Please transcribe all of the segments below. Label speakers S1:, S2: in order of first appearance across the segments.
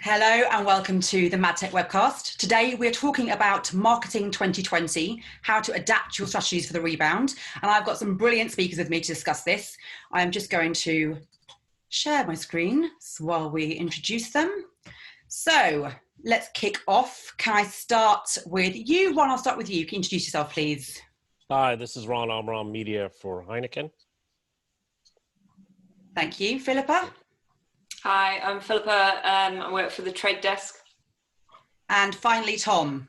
S1: Hello and welcome to the MadTech Webcast. Today we're talking about marketing 2020, how to adapt your strategies for the rebound. And I've got some brilliant speakers with me to discuss this. I'm just going to share my screen while we introduce them. So let's kick off. Can I start with you? Ron, I'll start with you. Can you introduce yourself, please?
S2: Hi, this is Ron. I'm Ron Media for Heineken.
S1: Thank you. Philippa?
S3: Hi, I'm Philippa. I work for the trade desk.
S1: And finally, Tom.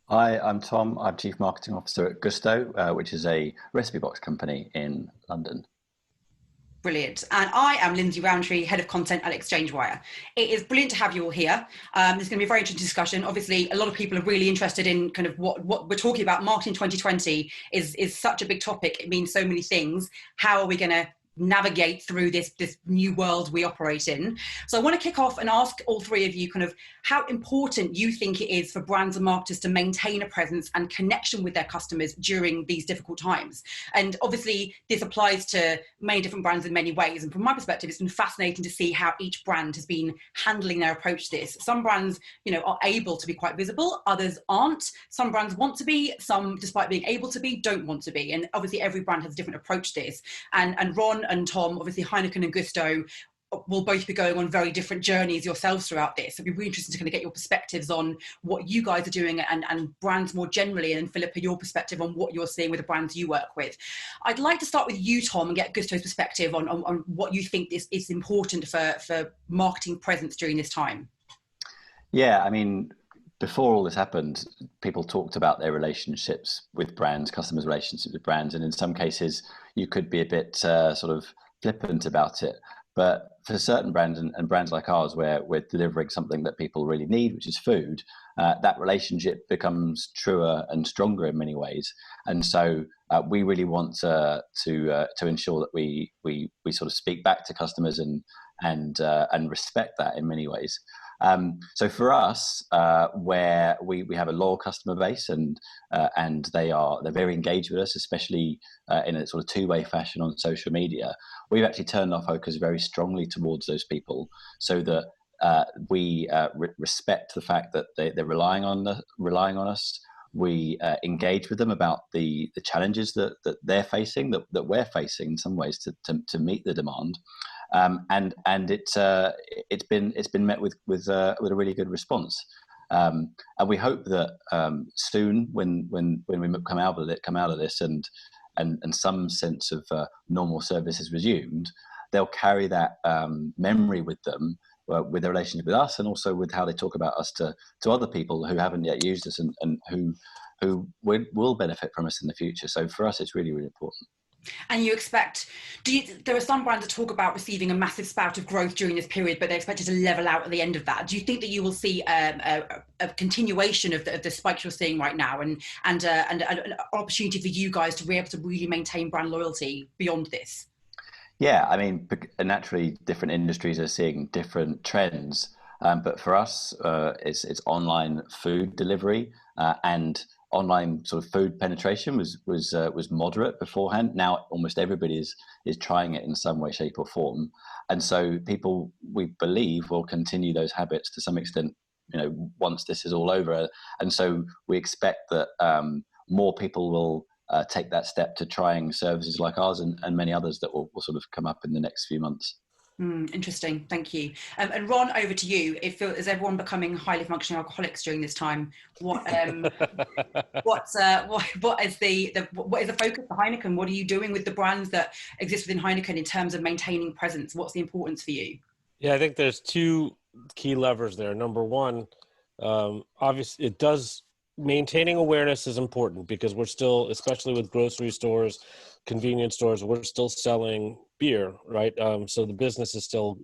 S4: Hi, I'm Tom. I'm Chief Marketing Officer at Gousto, which is a recipe box company in London.
S1: Brilliant. And I am Lindsay Roundtree, Head of Content at ExchangeWire. It is brilliant to have you all here. There's going to be a very interesting discussion. Obviously, a lot of people are really interested in kind of what we're talking about. Marketing 2020 is such a big topic. It means so many things. How are we going to navigate through this new world we operate in? So I want to kick off and ask all three of you kind of how important you think it is for brands and marketers to maintain a presence and connection with their customers during these difficult times. And obviously this applies to many different brands in many ways. And from my perspective, it's been fascinating to see how each brand has been handling their approach to this. Some brands, are able to be quite visible, others aren't. Some brands want to be, some, despite being able to be, don't want to be. And obviously every brand has a different approach to this. And Ron and Tom, obviously Heineken and Gousto, will both be going on very different journeys yourselves throughout this. It'd be really interesting to kind of get your perspectives on what you guys are doing and brands more generally, and Philippa, your perspective on what you're seeing with the brands you work with. I'd like to start with you, Tom, and get Gousto's perspective on what you think is important for marketing presence during this time.
S4: Yeah, I mean, before all this happened, people talked about their relationships with brands, customers' relationships with brands, and in some cases, you could be a bit sort of flippant about it. But for certain brands and brands like ours, where we're delivering something that people really need, which is food, that relationship becomes truer and stronger in many ways. And so we really want to ensure that we sort of speak back to customers and respect that in many ways. So for us, where we have a loyal customer base and they're very engaged with us, especially in a sort of two-way fashion on social media, we've actually turned our focus very strongly towards those people so that we respect the fact that they're relying on us. We engage with them about the challenges that they're facing, that we're facing in some ways to meet the demand. And it's been met with a really good response, and we hope that soon, when we come out of this, and some sense of normal service is resumed, they'll carry that memory with them, with their relationship with us, and also with how they talk about us to other people who haven't yet used us and who will benefit from us in the future. So for us, it's really, really important.
S1: And you expect, there are some brands that talk about receiving a massive spout of growth during this period, but they expect it to level out at the end of that. Do you think that you will see a continuation of the spikes you're seeing right now and an opportunity for you guys to be able to really maintain brand loyalty beyond this?
S4: Yeah, I mean, naturally, different industries are seeing different trends. But for us, it's online food delivery and online sort of food penetration was moderate beforehand. Now almost everybody is trying it in some way, shape, or form, and so people, we believe, will continue those habits to some extent. Once this is all over, and so we expect that more people will take that step to trying services like ours and many others that will sort of come up in the next few months.
S1: Interesting, thank you. And Ron, over to you. Is everyone becoming highly functioning alcoholics during this time? What is the focus for Heineken? What are you doing with the brands that exist within Heineken in terms of maintaining presence? What's the importance for you?
S2: Yeah, I think there's two key levers there. Number one, obviously, maintaining awareness is important because we're still, especially with grocery stores, convenience stores, we're still selling beer, right? So the business is still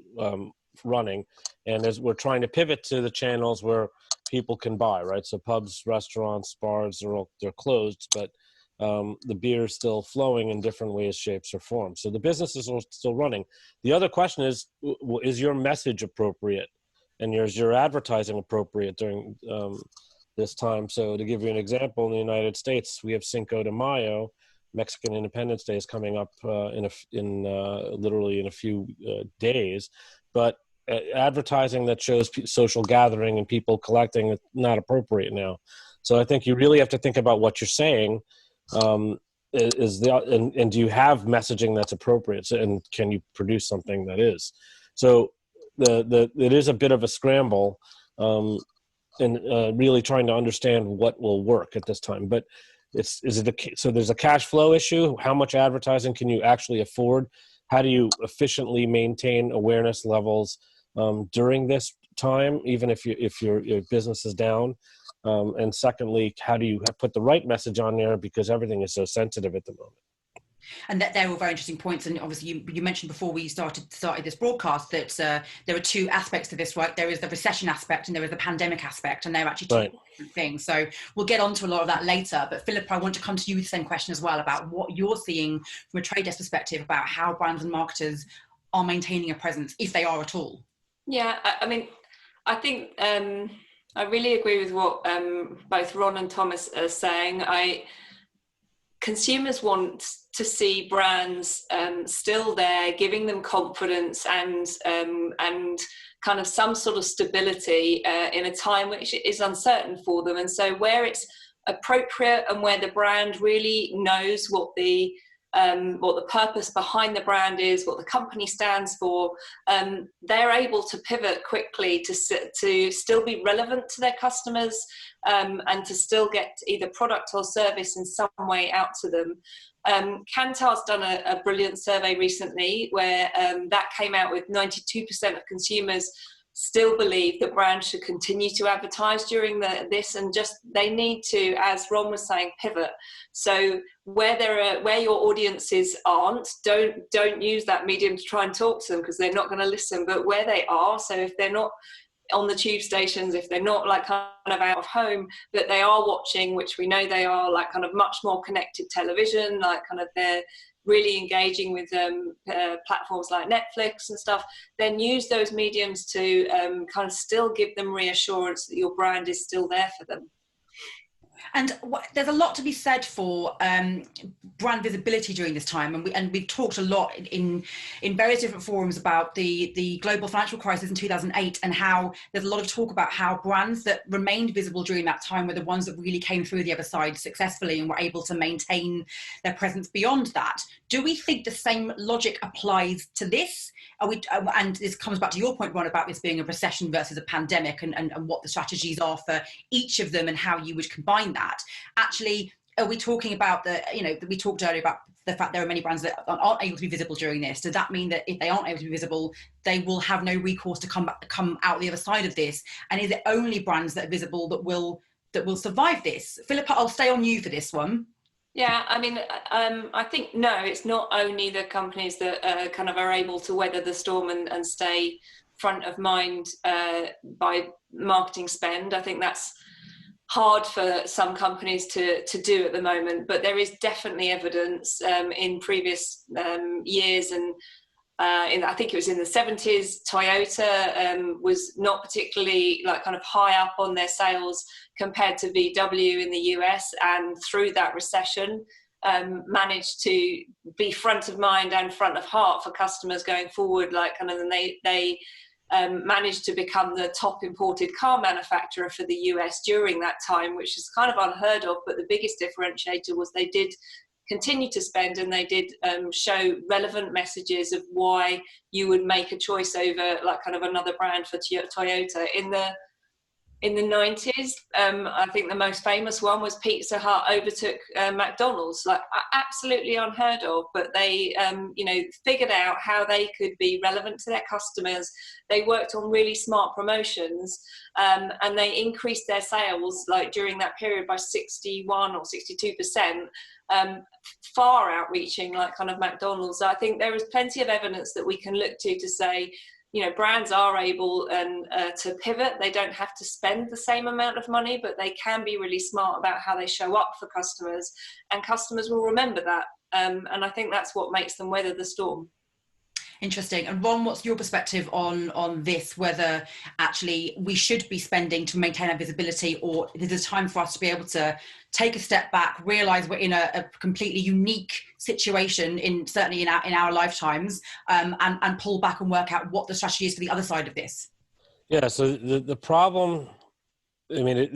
S2: running, and as we're trying to pivot to the channels where people can buy, right? So pubs, restaurants, bars, they're closed, but the beer is still flowing in different ways, shapes, or forms. So the business is still running. The other question is your message appropriate? And is your advertising appropriate during this time? So to give you an example, in the United States, we have Cinco de Mayo, Mexican Independence Day is coming up literally in a few days. But advertising that shows social gathering and people collecting is not appropriate now. So I think you really have to think about what you're saying. And do you have messaging that's appropriate? So, and can you produce something that is? So it is a bit of a scramble, and really trying to understand what will work at this time. But so there's a cash flow issue. How much advertising can you actually afford? How do you efficiently maintain awareness levels during this time, even if your business is down? And secondly, how do you put the right message on there, because everything is so sensitive at the moment?
S1: And that they're all very interesting points. And obviously, you mentioned before we started this broadcast that there are two aspects to this, right? There is the recession aspect and there is the pandemic aspect, and they're actually two different things. So we'll get onto a lot of that later. But Philip, I want to come to you with the same question as well about what you're seeing from a trade desk perspective about how brands and marketers are maintaining a presence, if they are at all.
S3: Yeah, I mean, I think I really agree with what both Ron and Thomas are saying. Consumers want to see brands still there, giving them confidence and kind of some sort of stability in a time which is uncertain for them. And so where it's appropriate and where the brand really knows what the purpose behind the brand is, what the company stands for, they're able to pivot quickly to still be relevant to their customers, and to still get either product or service in some way out to them. Kantar's done a brilliant survey recently where that came out with 92% of consumers still believe that brands should continue to advertise during this, and just they need to, as Ron was saying, pivot. So where your audiences aren't, don't use that medium to try and talk to them, because they're not going to listen. But where they are, so if they're not on the tube stations, if they're not like kind of out of home, but they are watching, which we know they are, like kind of much more connected television, like kind of they're really engaging with platforms like Netflix and stuff, then use those mediums to kind of still give them reassurance that your brand is still there for them.
S1: And there's a lot to be said for brand visibility during this time, and we've talked a lot in various different forums about the global financial crisis in 2008, and how there's a lot of talk about how brands that remained visible during that time were the ones that really came through the other side successfully and were able to maintain their presence beyond that. Do we think the same logic applies to this? And this comes back to your point, Ron, about this being a recession versus a pandemic, and what the strategies are for each of them and how you would combine that. Actually, are we talking about we talked earlier about the fact there are many brands that aren't able to be visible during this? Does that mean that if they aren't able to be visible, they will have no recourse to come out the other side of this? And is it only brands that are visible that will survive this? Philippa, I'll stay on you for this one.
S3: Yeah, I mean, I think, no, it's not only the companies that kind of are able to weather the storm and stay front of mind by marketing spend. I think that's hard for some companies to do at the moment, but there is definitely evidence in previous years, and I think it was in the 70s, Toyota was not particularly like kind of high up on their sales compared to VW in the US, and through that recession managed to be front of mind and front of heart for customers going forward, like kind of, and they managed to become the top imported car manufacturer for the US during that time, which is kind of unheard of. But the biggest differentiator was they did continue to spend, and they did show relevant messages of why you would make a choice over like kind of another brand for Toyota. In the 90s, I think the most famous one was Pizza Hut overtook McDonald's, like absolutely unheard of, but they, figured out how they could be relevant to their customers. They worked on really smart promotions, and they increased their sales like during that period by 61 or 62%, far outreaching like kind of McDonald's. So I think there is plenty of evidence that we can look to say, brands are able to pivot. They don't have to spend the same amount of money, but they can be really smart about how they show up for customers, and customers will remember that. And I think that's what makes them weather the storm.
S1: Interesting. And Ron, what's your perspective on this, whether actually we should be spending to maintain our visibility, or there's a time for us to be able to take a step back, realize we're in a completely unique situation certainly in our lifetimes, and pull back and work out what the strategy is for the other side of this?
S2: Yeah, so the problem, I mean,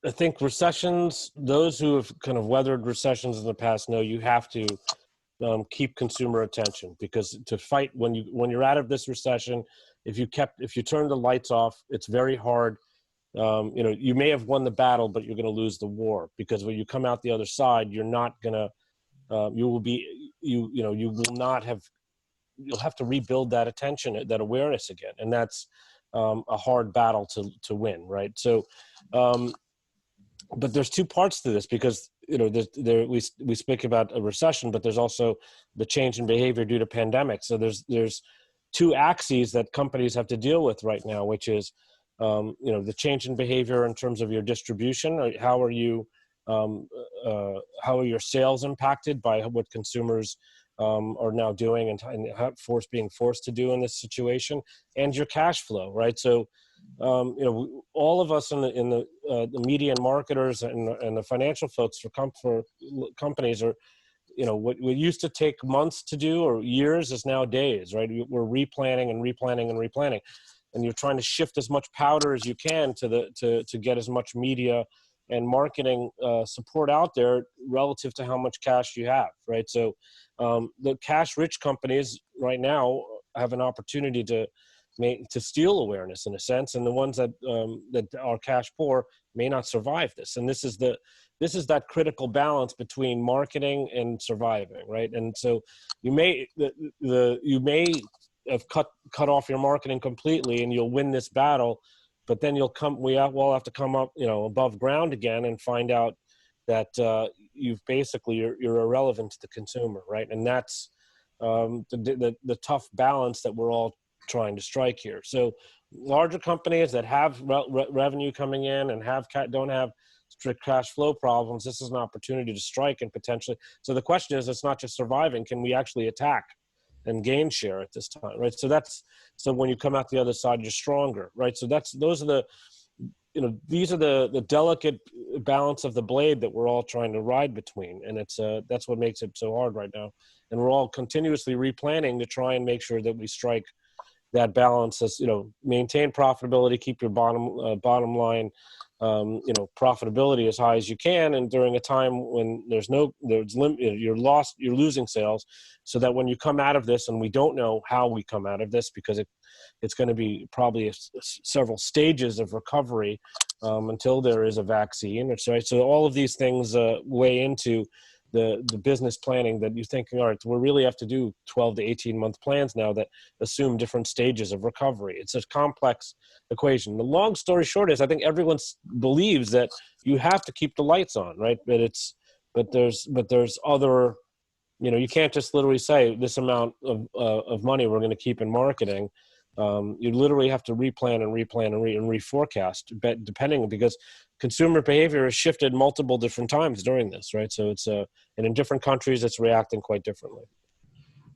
S2: I think recessions, those who have kind of weathered recessions in the past know you have to keep consumer attention, because to fight when you're out of this recession, if you turn the lights off, it's very hard. You may have won the battle, but you're going to lose the war, because when you come out the other side, you're not going to, you'll have to rebuild that attention, that awareness again. And that's a hard battle to win. Right. So, but there's two parts to this, because we speak about a recession, but there's also the change in behavior due to pandemic. So there's two axes that companies have to deal with right now, which is the change in behavior in terms of your distribution. How are your sales impacted by what consumers are now doing and being forced to do in this situation, and your cash flow, right? So all of us in the media and marketers and the financial folks for companies are, what used to take months to do or years is now days, right? We're replanning and replanning and replanning, and you're trying to shift as much powder as you can to get as much media and marketing support out there relative to how much cash you have, right? So the cash-rich companies right now have an opportunity to steal awareness in a sense, and the ones that are cash poor may not survive this. And this is that critical balance between marketing and surviving, right? And so you may have cut off your marketing completely, and you'll win this battle, but then we'll have to come up above ground again and find out that you're irrelevant to the consumer, right? And that's the tough balance that we're all trying to strike here. So larger companies that have revenue coming in and don't have strict cash flow problems, this is an opportunity to strike and potentially. So the question is, it's not just surviving. Can we actually attack and gain share at this time, right? So when you come out the other side, you're stronger, right? So these are the delicate balance of the blade that we're all trying to ride between. And that's what makes it so hard right now. And we're all continuously replanning to try and make sure that we strike that balance, as maintain profitability, keep your bottom line profitability as high as you can, and during a time when you're losing sales, so that when you come out of this, and we don't know how we come out of this, because it's going to be probably several stages of recovery until there is a vaccine. So all of these things weigh into the business planning, that you're thinking, all right, we really have to do 12 to 18 month plans now that assume different stages of recovery. It's a complex equation. The long story short is, I think everyone believes that you have to keep the lights on, right? But there's other, you can't just literally say this amount of money we're going to keep in marketing. You literally have to replan and reforecast, depending, because consumer behavior has shifted multiple different times during this, right? So and in different countries, it's reacting quite differently.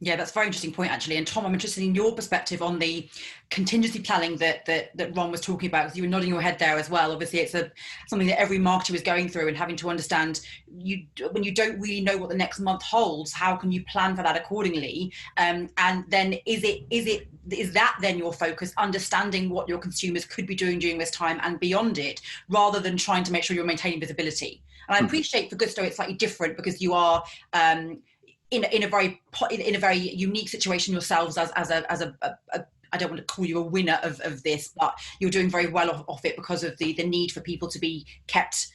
S1: Yeah, that's a very interesting point, actually. And Tom, I'm interested in your perspective on the contingency planning that Ron was talking about, because you were nodding your head there as well. Obviously, it's something that every marketer is going through, and having to understand when you don't really know what the next month holds, how can you plan for that accordingly? And then is that then your focus, understanding what your consumers could be doing during this time and beyond it, rather than trying to make sure you're maintaining visibility? And I appreciate for Gousto it's slightly different, because you are in a very unique situation yourselves as a I don't want to call you a winner of this, but you're doing very well off it because of the need for people to be kept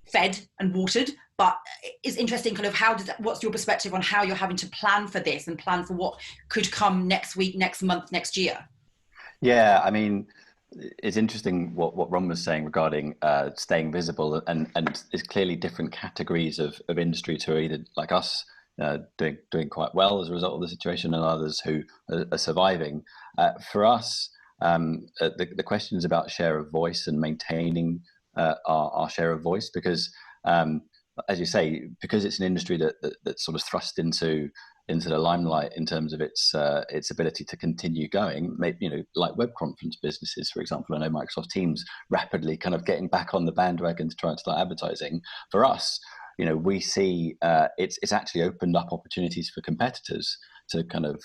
S1: fed and watered. But it's interesting, kind of what's your perspective on how you're having to plan for this and plan for what could come next week, next month, next year?
S4: Yeah, I mean, it's interesting what Ron was saying regarding staying visible, and there's clearly different categories of industries who are either like us, doing quite well as a result of the situation, and others who are surviving. For us, the question is about share of voice and maintaining our share of voice, because as you say, because it's an industry that's sort of thrust into into the limelight in terms of its ability to continue going. Maybe, you know, like web conference businesses, for example. I know Microsoft Teams rapidly kind of getting back on the bandwagon to try and start advertising. For us, you know, we see it's actually opened up opportunities for competitors to kind of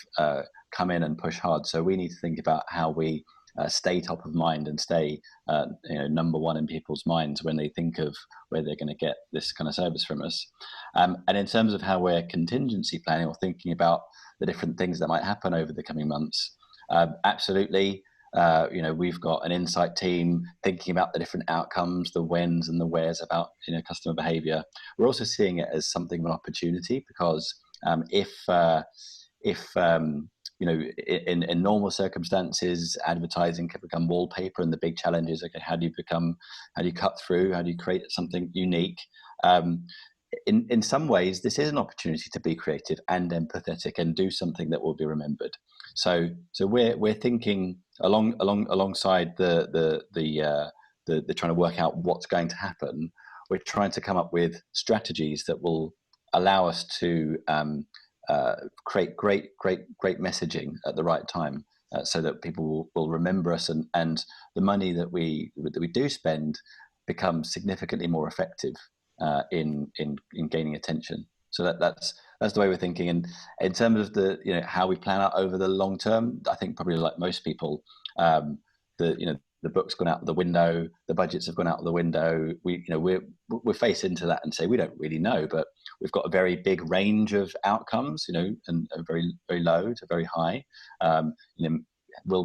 S4: come in and push hard. So we need to think about how we stay top of mind and stay you know, number one in people's minds when they think of where they're going to get this kind of service from us. And in terms of how we're contingency planning or thinking about the different things that might happen over the coming months, absolutely. You know, we've got an insight team thinking about the different outcomes, the whens and the wheres about, you know, customer behavior. We're also seeing it as something of an opportunity because if you know, in normal circumstances, advertising can become wallpaper, and the big challenge is, okay, how do you cut through, how do you create something unique? In some ways, this is an opportunity to be creative and empathetic and do something that will be remembered. So we're thinking alongside the trying to work out what's going to happen. We're trying to come up with strategies that will allow us to create great messaging at the right time, so that people will remember us, and the money that we do spend becomes significantly more effective in gaining attention. So that's the way we're thinking. And in terms of the, you know, how we plan out over the long term, I think probably like most people, the book's gone out the window, the budgets have gone out the window. We're faced into that and say we don't really know, but we've got a very big range of outcomes, you know, and very low to very high. You know, will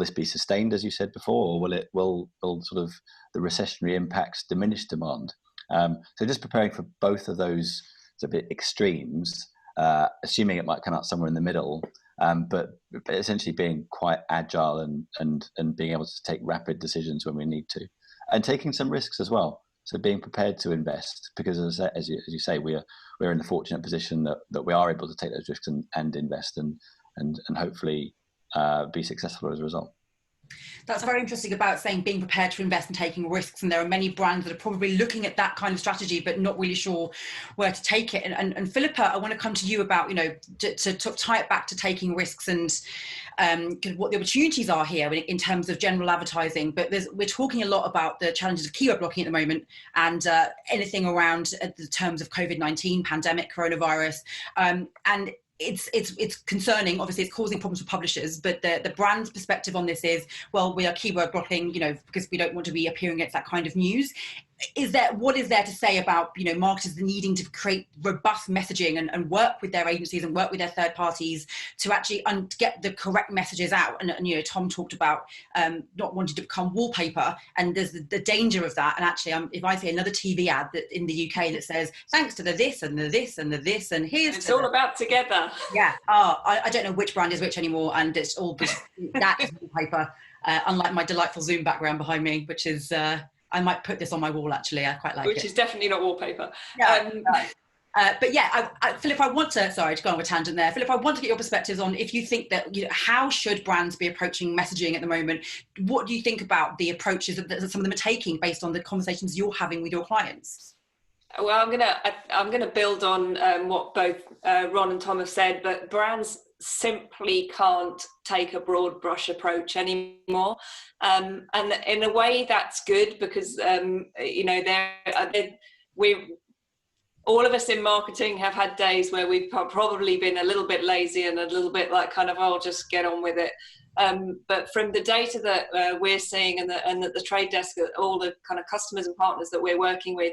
S4: this be sustained, as you said before, or will sort of the recessionary impacts diminish demand? So just preparing for both of those a bit extremes, assuming it might come out somewhere in the middle. But essentially being quite agile and being able to take rapid decisions when we need to, and taking some risks as well. So being prepared to invest, because as you say, we're in the fortunate position that we are able to take those risks and invest and hopefully be successful as a result.
S1: That's very interesting about saying being prepared to invest and taking risks. And there are many brands that are probably looking at that kind of strategy, but not really sure where to take it. And Philippa, I want to come to you about, you know, to tie it back to taking risks and what the opportunities are here in terms of general advertising. But we're talking a lot about the challenges of keyword blocking at the moment, and anything around the terms of COVID-19, pandemic, coronavirus, and it's concerning. Obviously, it's causing problems for publishers, but the brand's perspective on this is, well, we are keyword blocking, you know, because we don't want to be appearing against that kind of news. What is there to say about, you know, marketers needing to create robust messaging and work with their agencies and work with their third parties to actually get the correct messages out? And you know, Tom talked about not wanting to become wallpaper, and there's the danger of that. And actually, if I see another TV ad that in the UK that says thanks to the this and the this and the this, and here's
S3: it's all about together.
S1: Yeah. I don't know which brand is which anymore, and it's all that is wallpaper. Unlike my delightful Zoom background behind me, which is. I might put this on my wall, actually. I quite like it.
S3: Which is definitely not wallpaper.
S1: Yeah, but yeah, Philip, I want to, sorry to go on a tangent there. Philip, I want to get your perspectives on if you think that, you know, how should brands be approaching messaging at the moment? What do you think about the approaches that some of them are taking based on the conversations you're having with your clients?
S3: Well, I'm gonna build on what both Ron and Tom have said, but brands simply can't take a broad brush approach anymore, and in a way that's good, because you know, all of us in marketing have had days where we've probably been a little bit lazy and a little bit like kind of, I'll just get on with it. But from the data that we're seeing and at the trade desk, all the kind of customers and partners that we're working with,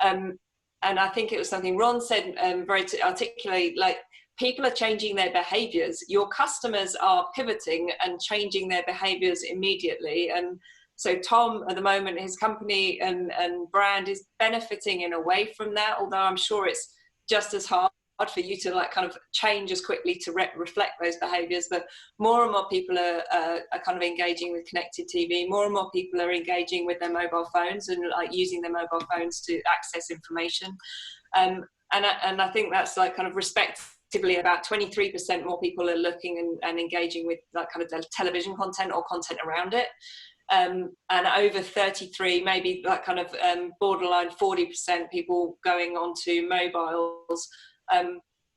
S3: and I think it was something Ron said very articulately, like, people are changing their behaviors. Your customers are pivoting and changing their behaviors immediately. And so Tom, at the moment, his company and brand is benefiting in a way from that, although I'm sure it's just as hard for you to like kind of change as quickly to reflect those behaviors. But more and more people are kind of engaging with connected TV. More and more people are engaging with their mobile phones and like using their mobile phones to access information. And I think that's like kind of about 23% more people are looking and engaging with that kind of television content or content around it. And over 33, maybe like kind of borderline 40% people going onto mobiles.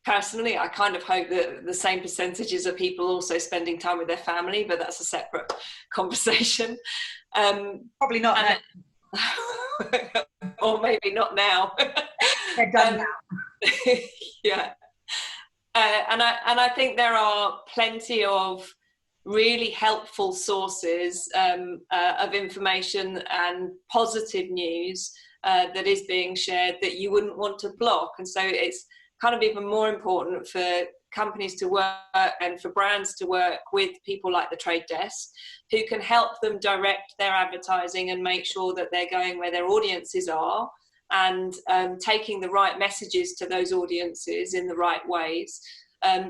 S3: personally, I kind of hope that the same percentages of people also spending time with their family, but that's a separate conversation.
S1: Probably not
S3: now. Or maybe not now.
S1: They're done now.
S3: Yeah. And I think there are plenty of really helpful sources of information and positive news that is being shared that you wouldn't want to block. And so it's kind of even more important for companies to work and for brands to work with people like the trade desk, who can help them direct their advertising and make sure that they're going where their audiences are, and taking the right messages to those audiences in the right ways,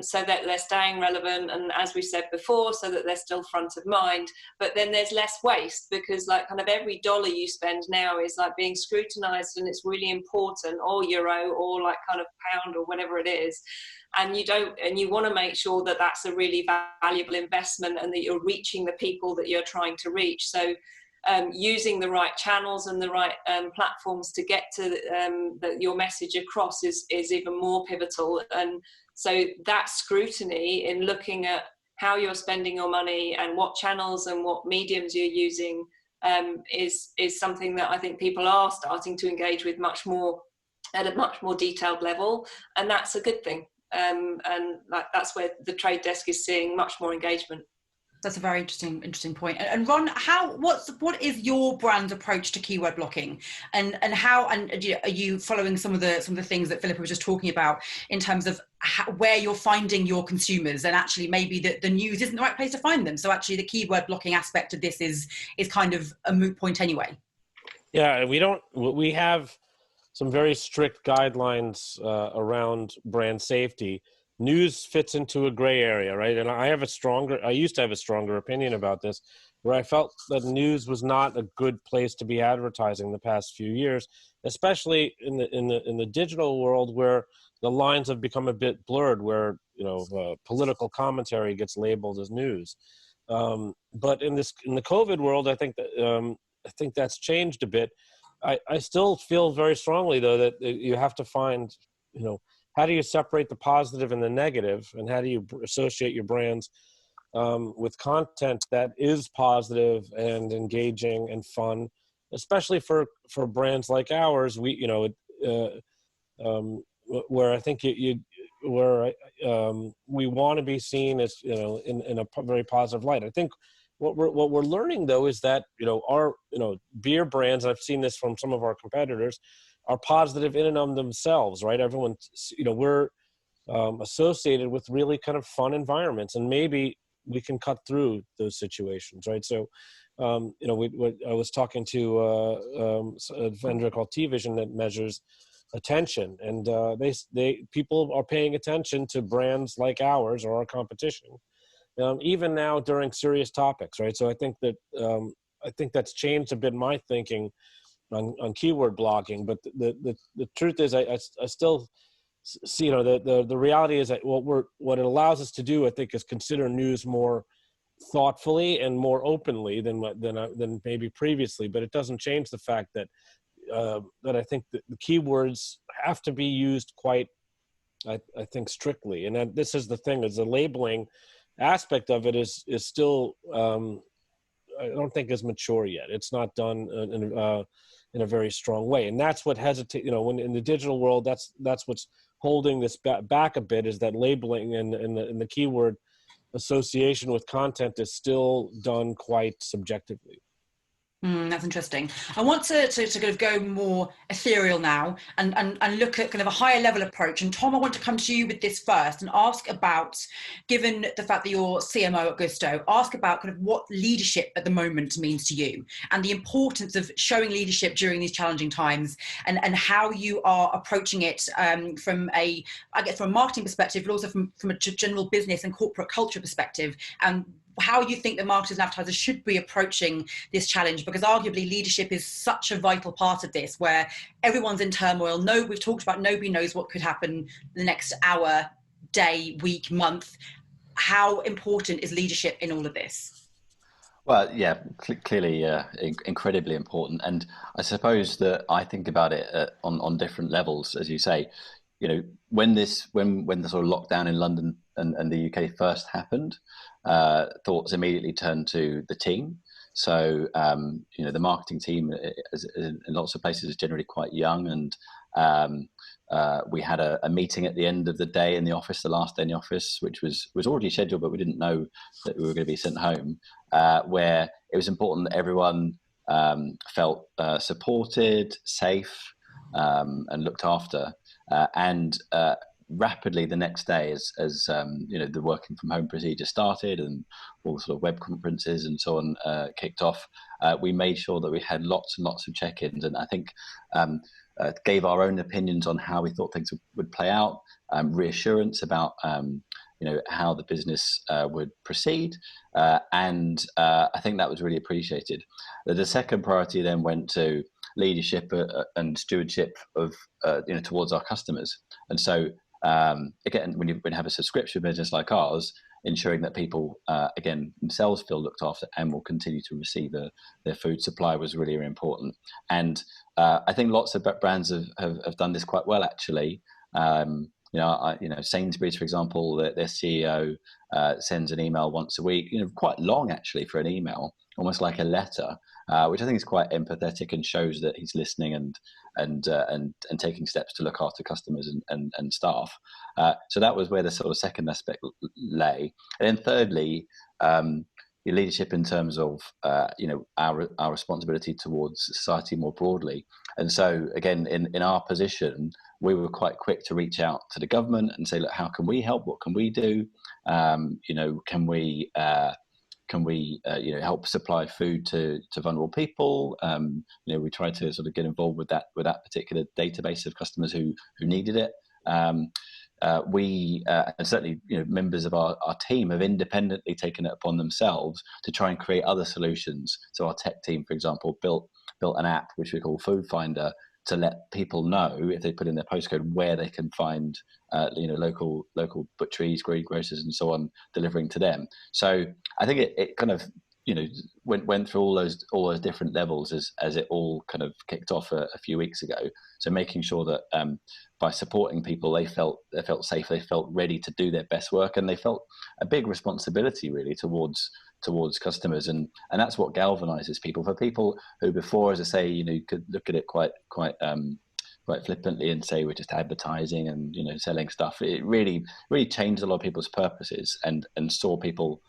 S3: so that they're staying relevant, and as we said before, so that they're still front of mind. But then there's less waste, because like kind of every dollar you spend now is like being scrutinized, and it's really important, or euro, or like kind of pound, or whatever it is. And you want to make sure that that's a really valuable investment, and that you're reaching the people that you're trying to reach. So using the right channels and the right platforms to get to your message across is even more pivotal. And so that scrutiny in looking at how you're spending your money and what channels and what mediums you're using is something that I think people are starting to engage with much more at a much more detailed level, and that's a good thing. And like that's where the trade desk is seeing much more engagement.
S1: That's a very interesting point. And Ron, what is your brand's approach to keyword blocking, and are you following some of the things that Philippa was just talking about in terms of where you're finding your consumers, and actually maybe the news isn't the right place to find them? So actually the keyword blocking aspect of this is kind of a moot point anyway. Yeah,
S2: we have some very strict guidelines around brand safety. News fits into a gray area, right? And I used to have a stronger opinion about this, where I felt that news was not a good place to be advertising the past few years, especially in the digital world, where the lines have become a bit blurred, where political commentary gets labeled as news. But in the COVID world, I think that's changed a bit. I still feel very strongly, though, that you have to find, how do you separate the positive and the negative, and how do you associate your brands with content that is positive and engaging and fun, especially for brands like ours. Where I think we want to be seen as in a very positive light. I think what we're learning, though, is that our beer brands, and I've seen this from some of our competitors, are positive in and of themselves, right? Everyone, we're associated with really kind of fun environments, and maybe we can cut through those situations, right? So, I was talking to a vendor called T-Vision that measures attention, and people are paying attention to brands like ours or our competition, even now during serious topics, right? So I think that's changed a bit my thinking on keyword blocking. But the truth is, I still see, the reality is that what it allows us to do, I think, is consider news more thoughtfully and more openly than maybe previously. But it doesn't change the fact that I think that the keywords have to be used quite, I think, strictly. And that this is the thing, is the labeling aspect of it is still, I don't think is mature yet. It's not done in a very strong way. And that's what when in the digital world, that's what's holding this back a bit, is that labeling and the keyword association with content is still done quite subjectively.
S1: That's interesting. I want to kind of go more ethereal now and look at kind of a higher level approach. And Tom, I want to come to you with this first and ask about, given the fact that you're CMO at Gousto, ask about kind of what leadership at the moment means to you, and the importance of showing leadership during these challenging times, and how you are approaching it from a marketing perspective, but also from a general business and corporate culture perspective, and how you think the marketers and advertisers should be approaching this challenge, because arguably leadership is such a vital part of this, where everyone's in turmoil. We've talked about nobody knows what could happen the next hour, day, week, month. How important is leadership in all of this?
S4: Well, yeah, clearly incredibly important. And I suppose that I think about it on different levels, as you say. when the sort of lockdown in London and the UK first happened, thoughts immediately turned to the team. So the marketing team in lots of places is generally quite young, and we had a meeting at the end of the day in the office, the last day in the office, which was already scheduled, but we didn't know that we were going to be sent home, where it was important that everyone felt supported, safe, and looked after. And rapidly the next day, as the working from home procedure started and all sort of web conferences and so on kicked off, we made sure that we had lots and lots of check-ins, and I think gave our own opinions on how we thought things would play out, reassurance about how the business would proceed, and I think that was really appreciated. The second priority then went to leadership and stewardship of towards our customers. And so again, when you have a subscription business like ours, ensuring that people again themselves feel looked after and will continue to receive their food supply was really, really important. And I think lots of brands have done this quite well, actually. Sainsbury's, for example, their CEO sends an email once a week, quite long actually for an email, almost like a letter, which I think is quite empathetic and shows that he's listening and taking steps to look after customers and staff. So that was where the sort of second aspect lay. And then thirdly, your leadership in terms of our responsibility towards society more broadly. And so again, in our position, we were quite quick to reach out to the government and say, look, how can we help? What can we do? Can we help supply food to vulnerable people? We tried to sort of get involved with that particular database of customers who needed it. We and certainly members of our team have independently taken it upon themselves to try and create other solutions. So our tech team, for example, built an app which we call Food Finder to let people know, if they put in their postcode, where they can find local butcheries, greengrocers and so on delivering to them. So I think it kind of went through all those different levels as it all kind of kicked off a few weeks ago. So making sure that by supporting people, they felt safe, they felt ready to do their best work, and they felt a big responsibility really towards customers, and that's what galvanizes people. For people who before, as I say, could look at it quite flippantly and say we're just advertising and selling stuff, it really changed a lot of people's purposes and saw people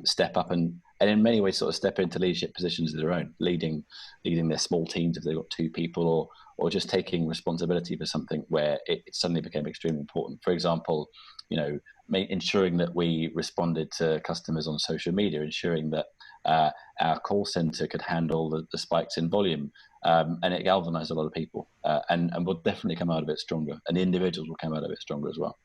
S4: step up and in many ways sort of step into leadership positions of their own, leading their small teams if they've got 2 people, or just taking responsibility for something where it suddenly became extremely important. For example, ensuring that we responded to customers on social media, ensuring that our call center could handle the spikes in volume, and it galvanized a lot of people, and we'll definitely come out of it stronger, and the individuals will come out of it stronger as well.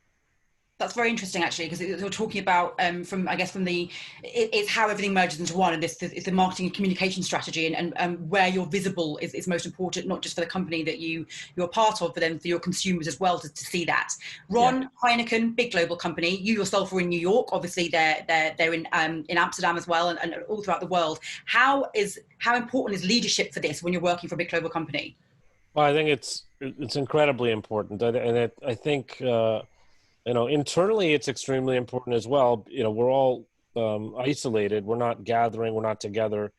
S1: That's very interesting, actually, because you're talking about it's how everything merges into one, and it's the marketing and communication strategy, and where you're visible is most important, not just for the company that you're part of, but then for your consumers as well to see that. Ron, Heineken, big global company. You yourself were in New York. Obviously, they're in Amsterdam as well, and all throughout the world. How important is leadership for this when you're working for a big global company?
S2: Well, I think it's incredibly important, and I think. Internally, it's extremely important as well. We're all isolated. We're not gathering. We're not together.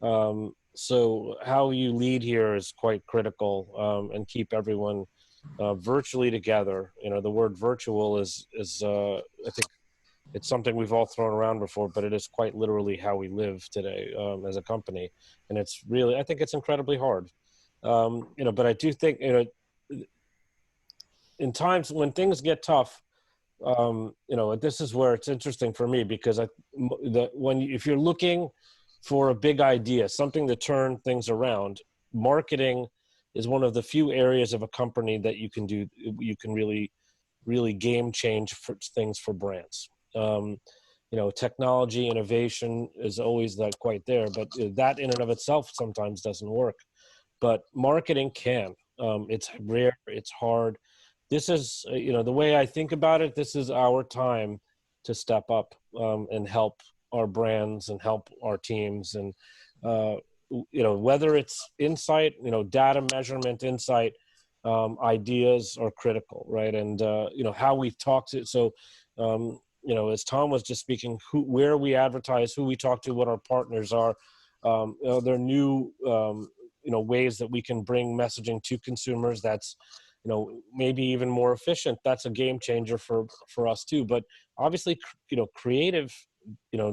S2: So how you lead here is quite critical, and keep everyone virtually together. The word virtual is I think it's something we've all thrown around before, but it is quite literally how we live today as a company. And it's really, I think it's incredibly hard. But I do think, in times when things get tough, this is where it's interesting for me, because if you're looking for a big idea, something to turn things around, marketing is one of the few areas of a company that you can really, really game change for things for brands. Technology, innovation is always not quite there, but that in and of itself sometimes doesn't work. But marketing can. It's rare, it's hard. This is, the way I think about it, this is our time to step up and help our brands and help our teams. And, whether it's insight, data measurement, insight, ideas are critical, right? And how we talk to. So as Tom was just speaking, where we advertise, who we talk to, what our partners are. There are new ways that we can bring messaging to consumers. That's maybe even more efficient. That's a game changer for us too. But obviously, creative.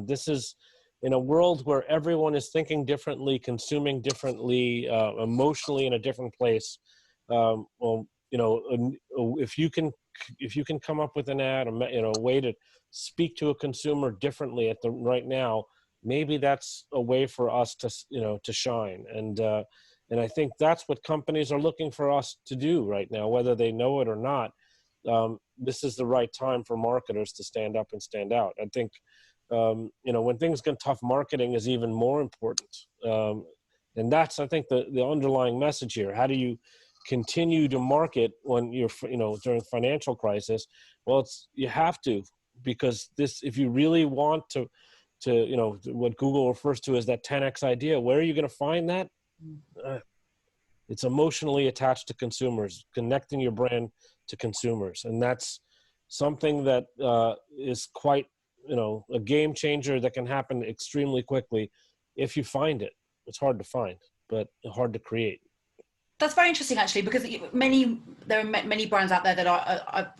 S2: This is in a world where everyone is thinking differently, consuming differently, emotionally in a different place. If you can come up with an ad, a way to speak to a consumer differently right now, maybe that's a way for us to shine. And I think that's what companies are looking for us to do right now, whether they know it or not. This is the right time for marketers to stand up and stand out. I think, when things get tough, marketing is even more important. And that's, I think, the underlying message here. How do you continue to market when you're, during financial crisis? Well, you have to, because if you really want to what Google refers to as that 10x idea, where are you going to find that? It's emotionally attached to consumers, connecting your brand to consumers. And that's something that is quite, a game changer that can happen extremely quickly if you find it. It's hard to find, but hard to create.
S1: That's very interesting, actually, because there are many brands out there that are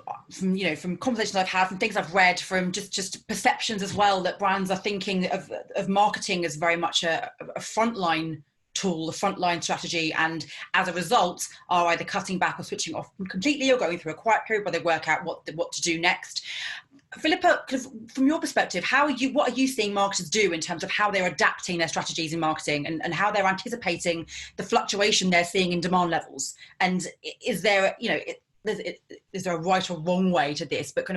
S1: from conversations I've had, from things I've read, from just perceptions as well, that brands are thinking of marketing as very much a frontline tool, a frontline strategy, and as a result are either cutting back or switching off completely or going through a quiet period where they work out what to do next. Philippa, from your perspective, what are you seeing marketers do in terms of how they're adapting their strategies in marketing and how they're anticipating the fluctuation they're seeing in demand levels? And is there, is there a right or wrong way to this? But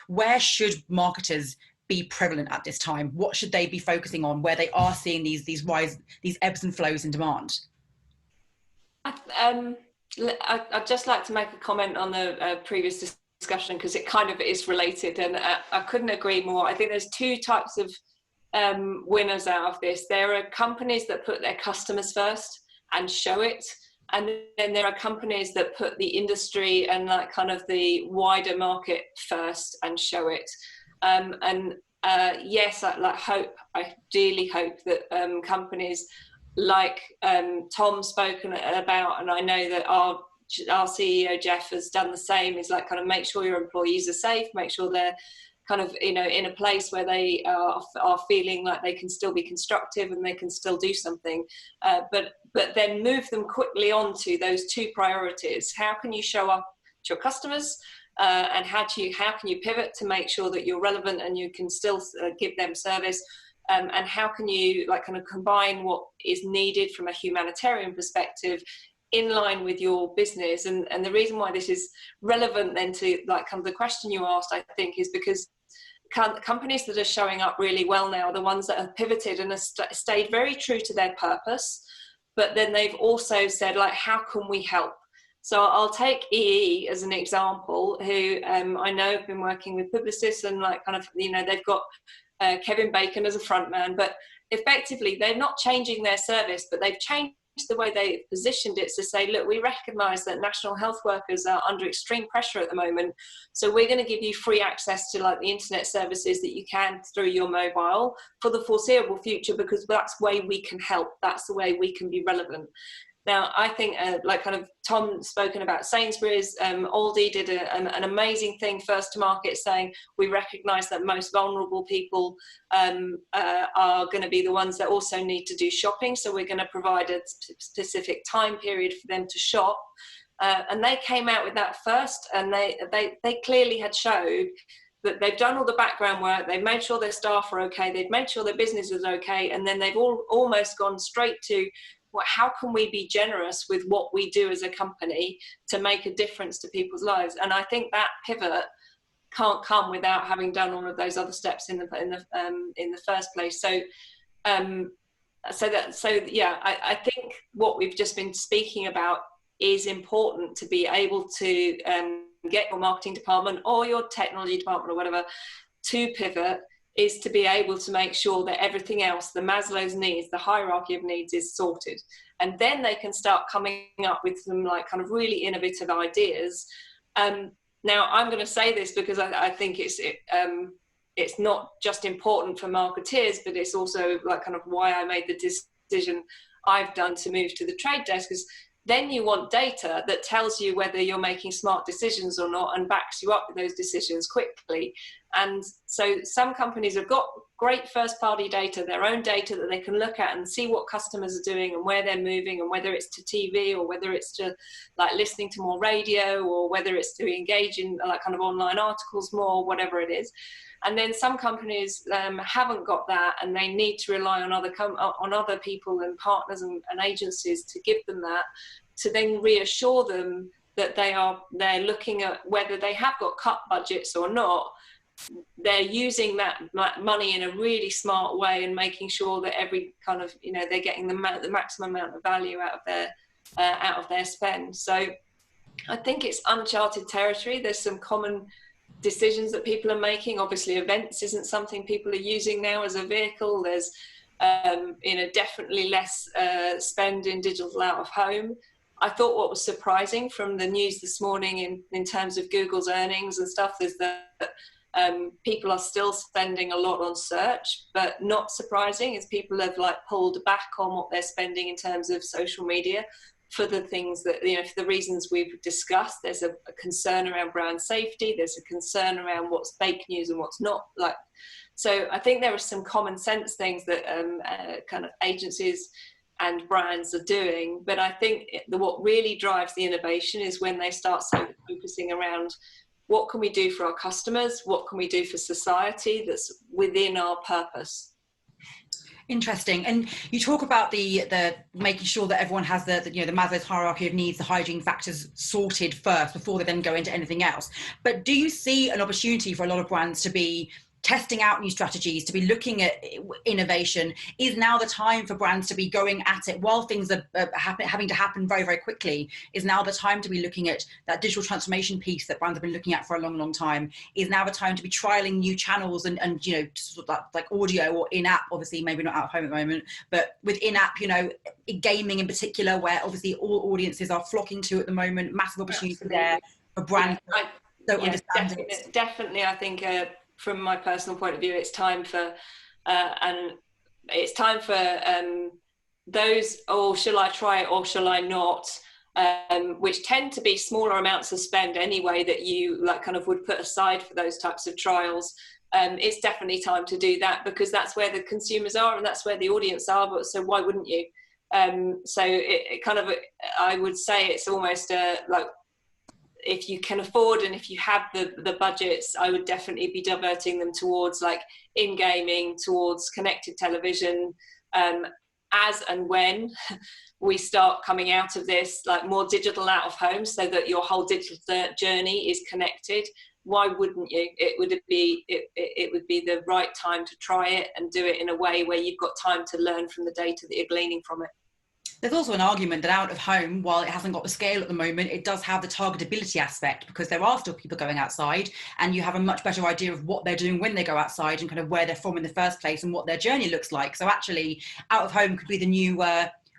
S1: where should marketers be prevalent at this time? What should they be focusing on where they are seeing these ebbs and flows in demand?
S3: I'd just like to make a comment on the previous discussion, because it kind of is related, and I couldn't agree more. I think there's two types of winners out of this. There are companies that put their customers first and show it, and then there are companies that put the industry and the wider market first and show it. Yes, I dearly hope that companies like Tom's spoken about, and I know that our CEO Jeff has done the same, is make sure your employees are safe, make sure they're in a place where they are feeling like they can still be constructive and they can still do something, but then move them quickly on to those two priorities. How can you show up to your customers, and how can you pivot to make sure that you're relevant and you can still give them service, and how can you combine what is needed from a humanitarian perspective in line with your business. And the reason why this is relevant then to the question you asked, I think, is because companies that are showing up really well now are the ones that have pivoted and have stayed very true to their purpose, but then they've also said, how can we help? So I'll take EE as an example, who I know have been working with publicists and they've got Kevin Bacon as a front man, but effectively they're not changing their service, but they've changed the way they positioned it to say, look, we recognize that national health workers are under extreme pressure at the moment, so we're going to give you free access to the internet services that you can through your mobile for the foreseeable future, because that's the way we can help, that's the way we can be relevant. Now, I think, Tom spoken about Sainsbury's, Aldi did an amazing thing first to market, saying we recognise that most vulnerable people are going to be the ones that also need to do shopping, so we're going to provide a specific time period for them to shop. And they came out with that first, and they clearly had showed that they've done all the background work, they've made sure their staff are okay, they've made sure their business is okay, and then they've almost gone straight to, how can we be generous with what we do as a company to make a difference to people's lives? And I think that pivot can't come without having done all of those other steps in the first place. So I think what we've just been speaking about is important, to be able to get your marketing department or your technology department or whatever to pivot is to be able to make sure that everything else, the Maslow's needs, the hierarchy of needs, is sorted. And then they can start coming up with some like kind of really innovative ideas. Now, I'm going to say this because I think it's not just important for marketeers, but it's also like kind of why I made the decision I've done to move to the trade desk, is then you want data that tells you whether you're making smart decisions or not and backs you up with those decisions quickly. And so some companies have got great first party data, their own data that they can look at and see what customers are doing and where they're moving, and whether it's to TV or whether it's to like listening to more radio or whether it's to engage in like kind of online articles more, whatever it is. And then some companies haven't got that, and they need to rely on other people and partners and agencies to give them that, to then reassure them that they're looking at whether they have got cut budgets or not. They're using that money in a really smart way and making sure that every kind of, you know, they're getting the maximum amount of value out of their spend. So I think it's uncharted territory. There's some common decisions that people are making. Obviously, events isn't something people are using now as a vehicle. There's definitely less spend in digital out of home. I thought what was surprising from the news this morning in terms of Google's earnings and stuff is that people are still spending a lot on search, but not surprising is people have like pulled back on what they're spending in terms of social media for the things that, you know, for the reasons we've discussed. There's a concern around brand safety. There's a concern around what's fake news and what's not. Like, so I think there are some common sense things that kind of agencies and brands are doing. But I think what really drives the innovation is when they start focusing around what can we do for our customers, what can we do for society that's within our purpose.
S1: Interesting. And you talk about the making sure that everyone has the Maslow's hierarchy of needs, the hygiene factors sorted first before they then go into anything else. But do you see an opportunity for a lot of brands to be testing out new strategies, to be looking at innovation? Is now the time for brands to be going at it while things are having to happen very, very quickly? Is now the time to be looking at that digital transformation piece that brands have been looking at for a long, long time? Is now the time to be trialing new channels and you know, sort of like audio or in-app, obviously maybe not out of home at the moment, but with in-app, you know, gaming in particular, where obviously all audiences are flocking to at the moment, massive opportunity there for brands that don't understand it.
S3: Definitely, I think from my personal point of view, it's time for those, oh, shall I try it or shall I not, which tend to be smaller amounts of spend anyway that you like kind of would put aside for those types of trials. It's definitely time to do that because that's where the consumers are and that's where the audience are, but so why wouldn't you? So it kind of, I would say it's almost like, if you can afford and if you have the budgets, I would definitely be diverting them towards like in-gaming, towards connected television, as and when we start coming out of this, like more digital out of home so that your whole digital journey is connected. Why wouldn't you? It would be the right time to try it and do it in a way where you've got time to learn from the data that you're gleaning from it.
S1: There's also an argument that out of home, while it hasn't got the scale at the moment, it does have the targetability aspect because there are still people going outside and you have a much better idea of what they're doing when they go outside and kind of where they're from in the first place and what their journey looks like. So actually, out of home could be the new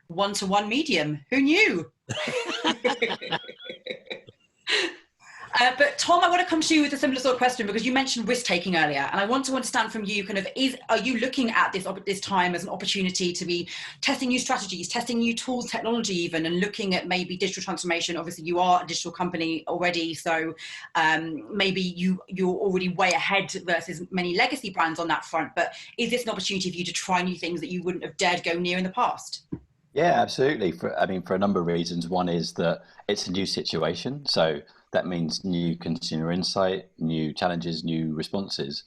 S1: one-to-one medium. Who knew? But Tom, I want to come to you with a similar sort of question because you mentioned risk taking earlier, and I want to understand from you kind of are you looking at this time as an opportunity to be testing new strategies, testing new tools, technology even, and looking at maybe digital transformation? Obviously, you are a digital company already, so maybe you're already way ahead versus many legacy brands on that front. But is this an opportunity for you to try new things that you wouldn't have dared go near in the past?
S4: Yeah, absolutely. For a number of reasons. One is that it's a new situation, so that means new consumer insight, new challenges, new responses.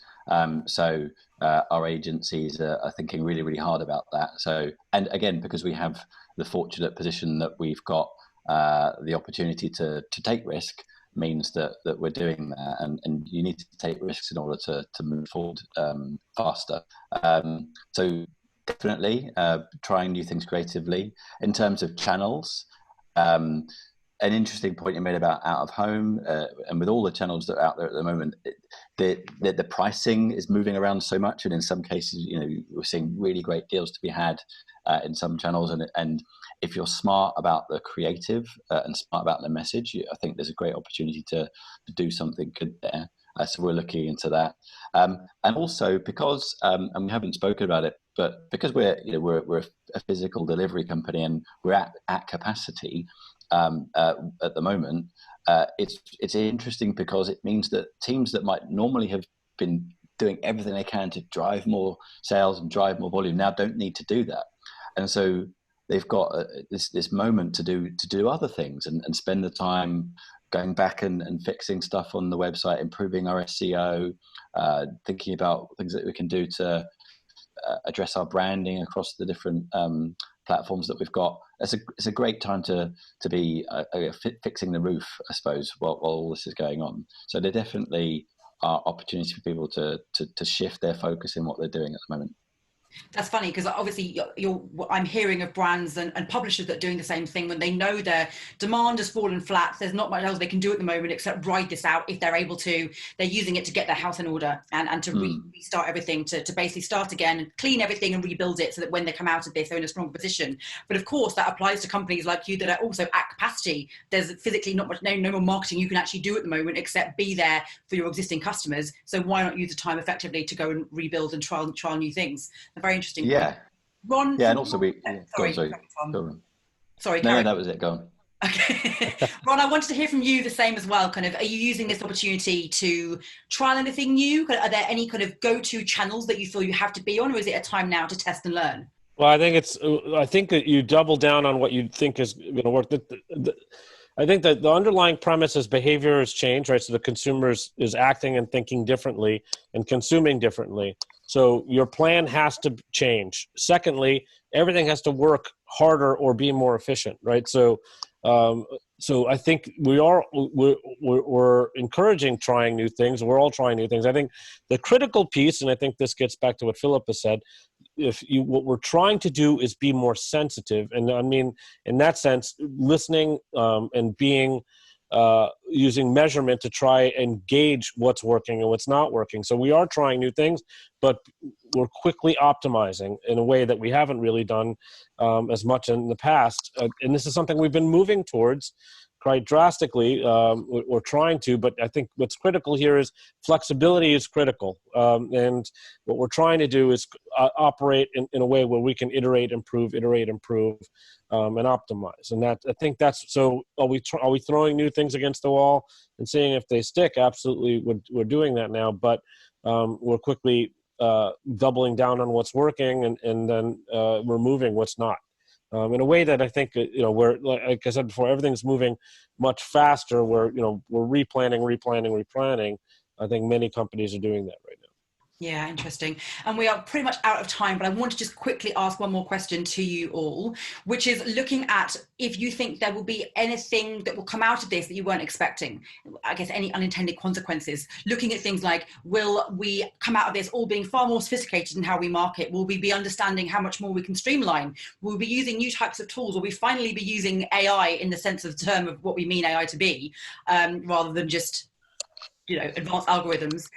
S4: So our agencies are thinking really, really hard about that. So, and again, because we have the fortunate position that we've got the opportunity to take risk, means that we're doing that, and you need to take risks in order to move forward faster. So definitely trying new things creatively. In terms of channels, an interesting point you made about out of home, and with all the channels that are out there at the moment, the pricing is moving around so much, and in some cases, we're seeing really great deals to be had in some channels, and if you're smart about the creative and smart about the message, I think there's a great opportunity to do something good there. So we're looking into that, and also because, and we haven't spoken about it, but because we're a physical delivery company and we're at capacity at the moment, it's interesting because it means that teams that might normally have been doing everything they can to drive more sales and drive more volume now don't need to do that, and so they've got this moment to do other things and spend the time going back and fixing stuff on the website, improving our SEO, thinking about things that we can do to address our branding across the different platforms that we've got. It's a great time to be fixing the roof, I suppose, while all this is going on. So there definitely are opportunities for people to shift their focus in what they're doing at the moment.
S1: That's funny because obviously I'm hearing of brands and publishers that are doing the same thing when they know their demand has fallen flat. There's not much else they can do at the moment except ride this out if they're able to. They're using it to get their house in order and to restart everything, to basically start again and clean everything and rebuild it so that when they come out of this, they're in a strong position. But of course, that applies to companies like you that are also at capacity. There's physically no more marketing you can actually do at the moment except be there for your existing customers. So why not use the time effectively to go and rebuild and trial new things? Very interesting.
S4: Yeah.
S1: Ron.
S4: Yeah, and also
S1: sorry.
S4: Go on.
S1: Sorry.
S4: No, that was it. Go on.
S1: Okay. Ron, I wanted to hear from you the same as well. Are you using this opportunity to trial anything new? Are there any kind of go-to channels that you feel you have to be on, or is it a time now to test and learn?
S2: Well, I think that you double down on what you think is going to work. I think that the underlying premise is behavior has changed, right? So the consumer is acting and thinking differently and consuming differently. So your plan has to change. Secondly, everything has to work harder or be more efficient, right? So I think we're encouraging trying new things. We're all trying new things. I think the critical piece, and I think this gets back to what Philip has said, what we're trying to do is be more sensitive, and I mean in that sense, listening and being using measurement to try and gauge what's working and what's not working. So we are trying new things, but we're quickly optimizing in a way that we haven't really done as much in the past. And this is something we've been moving towards quite drastically. We're trying to, but I think what's critical here is flexibility is critical. And what we're trying to do is operate in a way where we can iterate, improve, and optimize. And that, I think that's, so are we throwing new things against the wall and seeing if they stick? Absolutely. We're doing that now, but we're quickly doubling down on what's working and then removing what's not. In a way that I think, we're, like I said before, everything's moving much faster. We're replanning. I think many companies are doing that right now.
S1: Yeah, interesting. And we are pretty much out of time, but I want to just quickly ask one more question to you all, which is looking at if you think there will be anything that will come out of this that you weren't expecting. I guess any unintended consequences. Looking at things like, will we come out of this all being far more sophisticated in how we market? Will we be understanding how much more we can streamline? Will we be using new types of tools? Will we finally be using AI in the sense of the term of what we mean AI to be, rather than just advanced algorithms?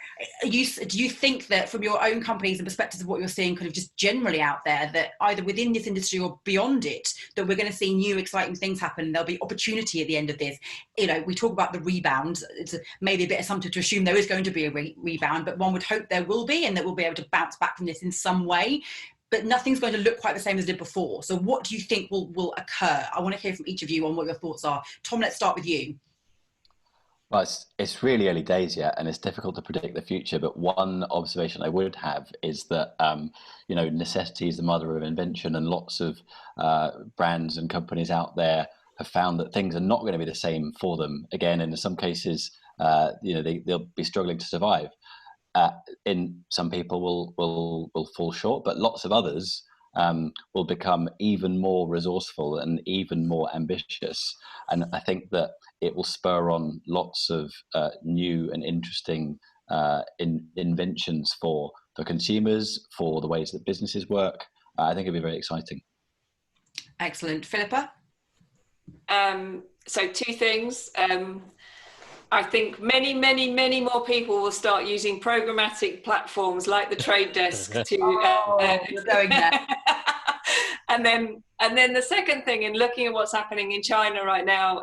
S1: Do you think that from your own companies and perspectives of what you're seeing kind of just generally out there, that either within this industry or beyond it, that we're going to see new exciting things happen? There'll be opportunity at the end of this. We talk about the rebound. It's maybe a bit assumptive to assume there is going to be a rebound, but one would hope there will be, and that we'll be able to bounce back from this in some way. But nothing's going to look quite the same as it did before. So what do you think will occur? I want to hear from each of you on what your thoughts are. Tom, let's start with you.
S4: Well, it's really early days yet, and it's difficult to predict the future. But one observation I would have is that, necessity is the mother of invention, and lots of brands and companies out there have found that things are not going to be the same for them again. And in some cases, they'll be struggling to survive. In some people will fall short, but lots of others will become even more resourceful and even more ambitious. And I think that it will spur on lots of new and interesting inventions for consumers, for the ways that businesses work. I think it'll be very exciting.
S1: Excellent. Philippa?
S3: So two things. I think many more people will start using programmatic platforms like the Trade Desk to.
S1: You're going there.
S3: And then the second thing, in looking at what's happening in China right now,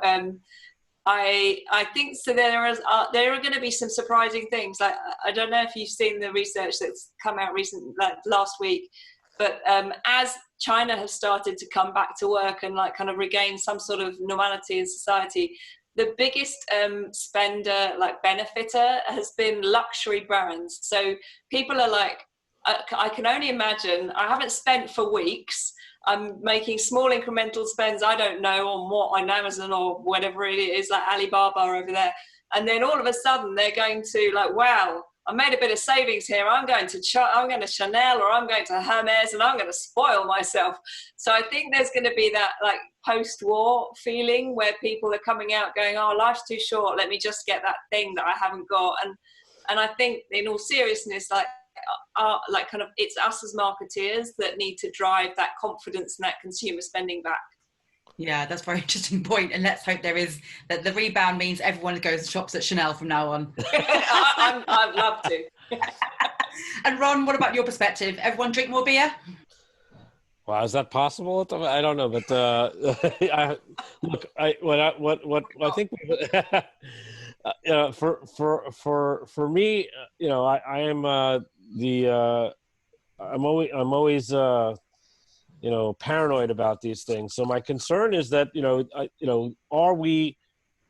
S3: I think so. There are going to be some surprising things. Like, I don't know if you've seen the research that's come out last week, but as China has started to come back to work and like kind of regain some sort of normality in society, the biggest spender, like benefiter, has been luxury brands. So people are like, I can only imagine, I haven't spent for weeks. I'm making small incremental spends, I don't know, on what, on Amazon or whatever it is, like Alibaba over there. And then all of a sudden they're going to like, wow, I made a bit of savings here. I'm going to Chanel, or I'm going to Hermes, and I'm going to spoil myself. So I think there's going to be that like post-war feeling where people are coming out going, oh, life's too short. Let me just get that thing that I haven't got. And I think in all seriousness, like kind of it's us as marketeers that need to drive that confidence and that consumer spending back.
S1: Yeah, that's a very interesting point. And let's hope that the rebound means everyone goes and shops at Chanel from now on.
S3: I'd love to.
S1: And Ron, what about your perspective? Everyone drink more beer?
S2: Wow, is that possible? I don't know, but I think for me, I am I'm always paranoid about these things. So my concern is that are we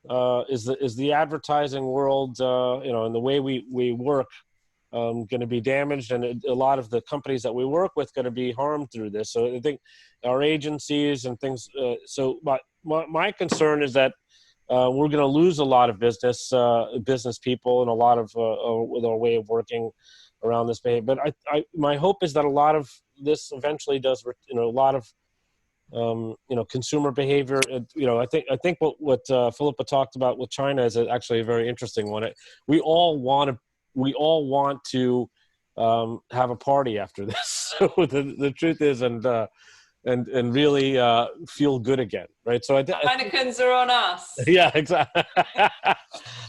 S2: is the advertising world and the way we work going to be damaged, and a lot of the companies that we work with going to be harmed through this. So I think our agencies and things. So my concern is that we're going to lose a lot of business people and a lot of with our way of working around this behavior. But my hope is that a lot of this eventually does, a lot of consumer behavior. I think what Philippa talked about with China is actually a very interesting one. We all want to have a party after this. So the truth is, and really feel good again, right? So
S3: Heinekens are on us.
S2: Yeah, exactly.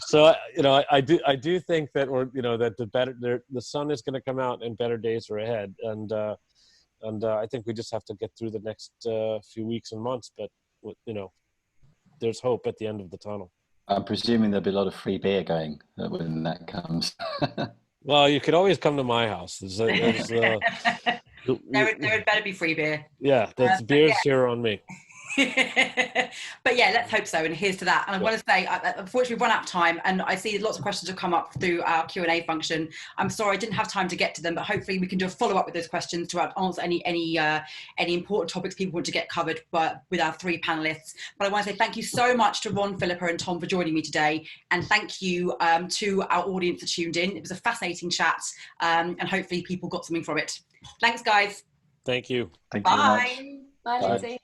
S2: So I do think that that the sun is going to come out and better days are ahead, and I think we just have to get through the next few weeks and months. But there's hope at the end of the tunnel.
S4: I'm presuming there'll be a lot of free beer going when that comes.
S2: Well, you could always come to my house.
S1: There would better be free beer.
S2: Yeah, there's beers here on me.
S1: But yeah, let's hope so, and here's to that. And I want to say, unfortunately, we've run out of time, and I see lots of questions have come up through our Q&A function. I'm sorry I didn't have time to get to them, but hopefully we can do a follow-up with those questions to answer any important topics people want to get covered with our three panelists. But I want to say thank you so much to Ron, Philippa and Tom for joining me today, and thank you to our audience that tuned in. It was a fascinating chat, and hopefully people got something from it. Thanks, guys.
S2: Thank you.
S4: Thank you very much.
S3: Bye, Lindsay.